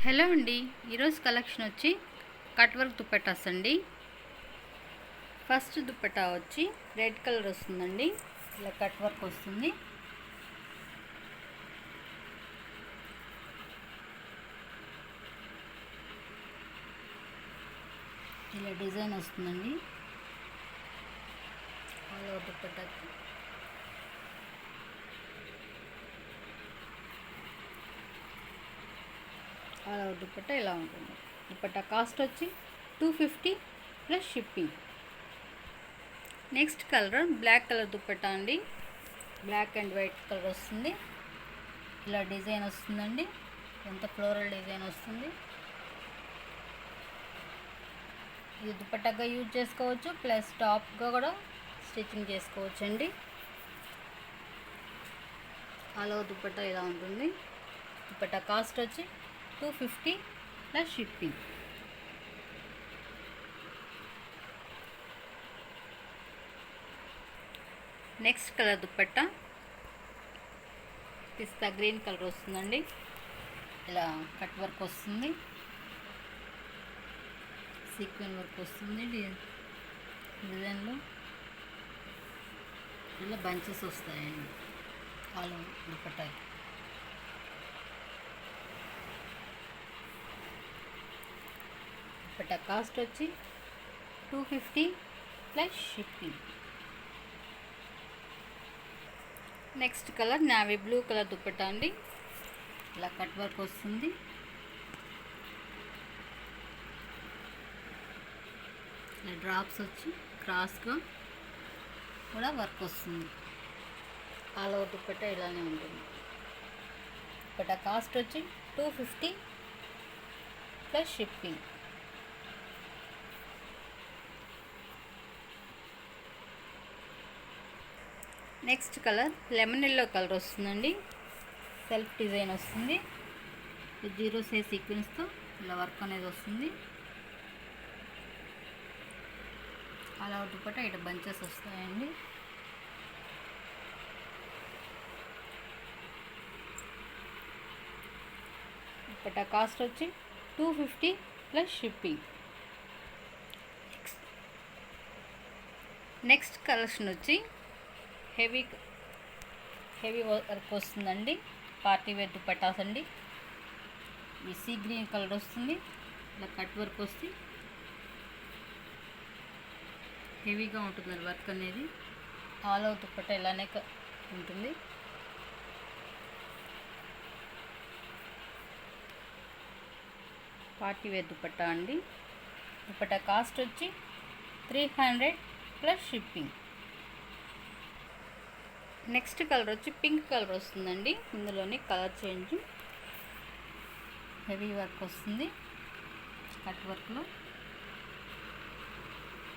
Hello అండి, ఈరోజు collection వచ్చి కట్ వర్క్ దుప్పటాస్ అండి. ఫస్ట్ దుప్పటా వచ్చి రెడ్ కలర్ వస్తుందండి. ఇలా కట్ వర్క్ వస్తుంది. ఇలా డిజైన్ వస్తుందండి. ఆల్ ఓవర్ దుప్పటాకి ఆల్ ఓవర్ దుప్పటా ఇలా ఉంటుంది. దుప్పటా కాస్ట్ వచ్చి 250 plus shipping. Next colour black colour dupatta అండి. బ్లాక్ అండ్ వైట్ కలర్ వస్తుంది. ఇలా డిజైన్ వస్తుందండి. ఎంత ఫ్లోరల్ డిజైన్ వస్తుంది. ఇది దుప్పటాగా యూజ్ చేసుకోవచ్చు, ప్లస్ టాప్గా కూడా స్టిచ్చింగ్ చేసుకోవచ్చు అండి. ఆల్ ఓవర్ దుప్పటా ఇలా ఉంటుంది. దుప్పటా కాస్ట్ వచ్చి 250 plus shipping. Next colour dupatta pista green colour వస్తుందండి. ఇలా కట్ వర్క్ వస్తుంది, సీక్వెన్ వర్క్ వస్తుంది. డిజైన్లో ఇలా బంచెస్ వస్తాయండి ఆల్ దుప్పట్టా. దుప్పట్టా కాస్ట్ వచ్చి 250 plus shipping. Next colour navy blue colour dupatta అండి. ఇలా కట్ వర్క్ వస్తుంది. ఇలా డ్రాప్స్ వచ్చి క్రాస్గా కూడా వర్క్ వస్తుంది. ఆల్ ఓవర్ దుప్పట్టా ఇలానే ఉంటుంది. దుప్పట్టా కాస్ట్ వచ్చి 250 plus shipping. Next colour lemon yellow colour వస్తుందండి. సెల్ఫ్ డిజైన్ వస్తుంది. జీరో సైజ్ సీక్వెన్స్తో ఇలా వర్క్ అనేది వస్తుంది. అలా దుప్పటా ఇటు బంచెస్ వస్తాయండి. దుప్పటా కాస్ట్ వచ్చి 250 ప్లస్ షిప్పింగ్. నెక్స్ట్ కలెక్షన్ వచ్చి హెవీ వర్క్ వస్తుందండి. పార్టీ వేర్ దుప్పటాస్ అండి. ఈ సీ గ్రీన్ కలర్ వస్తుంది. ఇలా కట్ వర్క్ వస్తుంది. హెవీగా ఉంటుంది వర్క్ అనేది. ఆల్ ఓవర్ దుప్పటా ఇలానే ఉంటుంది. పార్టీ వేర్ దుప్పటా అండి. దుప్పటా కాస్ట్ వచ్చి 300 ప్లస్ షిప్పింగ్. నెక్స్ట్ కలర్ వచ్చి పింక్ కలర్ వస్తుందండి. ఇందులోని కలర్ చేంజ్, హెవీ వర్క్ వస్తుంది కట్ వర్క్లో.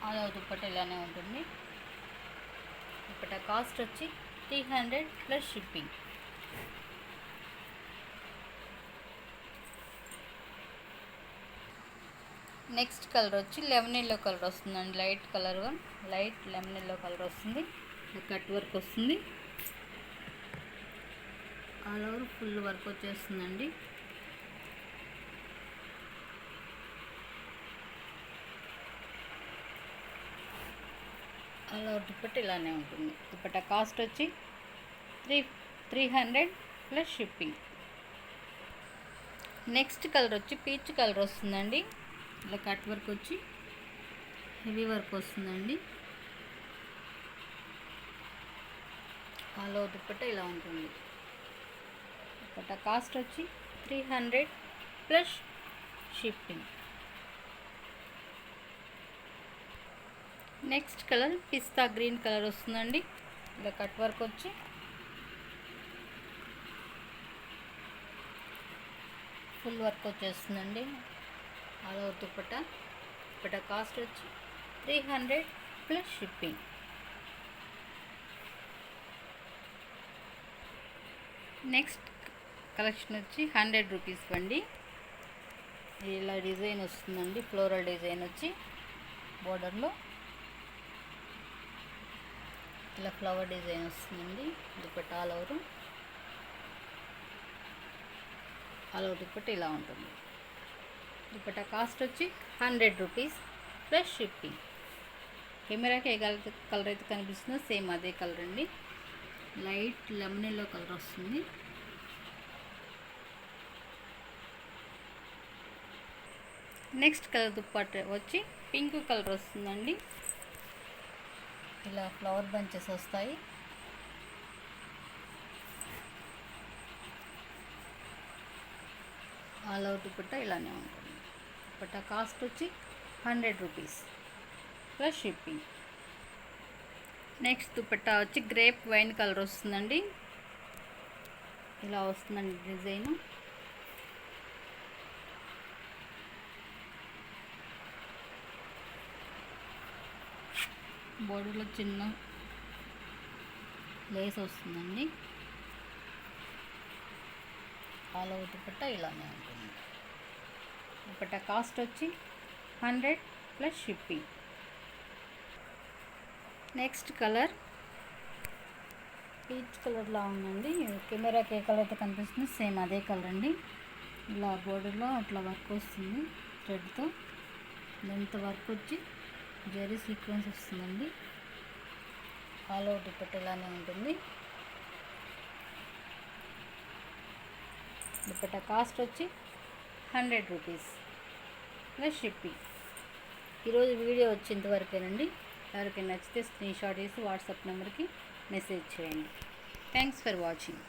ఆల్ ఓవర్ దుప్పటా ఇలానే ఉంటుంది. దుప్పటా కాస్ట్ వచ్చి 300 ప్లస్ షిప్పింగ్. నెక్స్ట్ కలర్ వచ్చి లెమన్ ఎల్లో కలర్ వస్తుందండి. లైట్ లెమన్ ఎల్లో కలర్ వస్తుంది. కట్ వర్క్ వస్తుంది. ఆల్ ఓవర్ ఫుల్ వర్క్ వచ్చేస్తుందండి. ఆల్ ఓవర్ దుప్పట్టా ఇలానే ఉంటుంది. దుప్పట్టా కాస్ట్ వచ్చి 300 ప్లస్ షిప్పింగ్. నెక్స్ట్ కలర్ వచ్చి పీచ్ కలర్ వస్తుందండి. ఇలా కట్ వర్క్ వచ్చి హెవీ వర్క్ వస్తుందండి. ఆల్ ఓవర్ దుప్పట్టా ఇలా ఉంటుంది. దుప్పట్టా కాస్ట్ వచ్చి 300 ప్లస్ షిప్పింగ్. నెక్స్ట్ కలర్ పిస్తా గ్రీన్ కలర్ వస్తుందండి. ఇలా కట్ వర్క్ వచ్చి ఫుల్ వర్క్ వచ్చేస్తుందండి. All over dupatta. Dupatta cost వచ్చి 300 ప్లస్ షిప్పింగ్. నెక్స్ట్ కలెక్షన్ వచ్చి 100 రూపీస్ అండి. ఇలా డిజైన్ వస్తుందండి. ఫ్లోరల్ డిజైన్ వచ్చి బోర్డర్లో ఇలా ఫ్లవర్ డిజైన్ వస్తుందండి. దుప్పట్టా ఆల్ ఓవర్ దుప్పట్టా ఇలా ఉంటుంది. దుపట్టా కాస్ట్ వచ్చి 100 రూపీస్ ప్లస్ షిప్పింగ్. కెమెరాకి ఏ కలర్ అయితే కనిపిస్తుందో సేమ్ అదే కలర్ అండి. లైట్ లెమన్ ఎల్లో కలర్ వస్తుంది. నెక్స్ట్ కలర్ దుపట్టా వచ్చి పింక్ కలర్ వస్తుందండి. ఇలా ఫ్లవర్ బంచెస్ వస్తాయి. ఆల్ ఓవర్ దుపట్టా ఇలానే ఉంటుంది. దుపట్టా కాస్ట్ వచ్చి 100 rupees plus shipping. Next dupatta వచ్చి గ్రేప్ వైన్ కలర్ వస్తుందండి. ఇలా వస్తుందండి డిజైను. బోర్డర్లో చిన్న లేస్ వస్తుందండి. ఆల్ ఓవర్ దుపట్టా ఇలానే ఉంటుంది. దుపట్టా కాస్ట్ వచ్చి 100 plus shipping. Next colour peach కలర్లా ఉందండి. కెమెరాకి ఏ కలర్ అయితే కనిపిస్తుంది సేమ్ అదే కలర్ అండి. ఇలా బోర్డర్లో అట్లా వర్క్ వస్తుంది థ్రెడ్తో. లెంత్ వర్క్ వచ్చి జరీ సీక్వెన్స్ వస్తుందండి. ఆల్ ఓవర్ దుపట్టా ఇలానే ఉంటుంది. దుపట్టా కాస్ట్ వచ్చి 100 రూపీస్ ప్లస్ షిప్పింగ్. ఈరోజు వీడియో వచ్చేంతవరకేనండి. ఎవరికైనా నచ్చితే స్క్రీన్ షాట్ చేసి వాట్సాప్ నెంబర్కి మెసేజ్ చేయండి. Thanks for watching.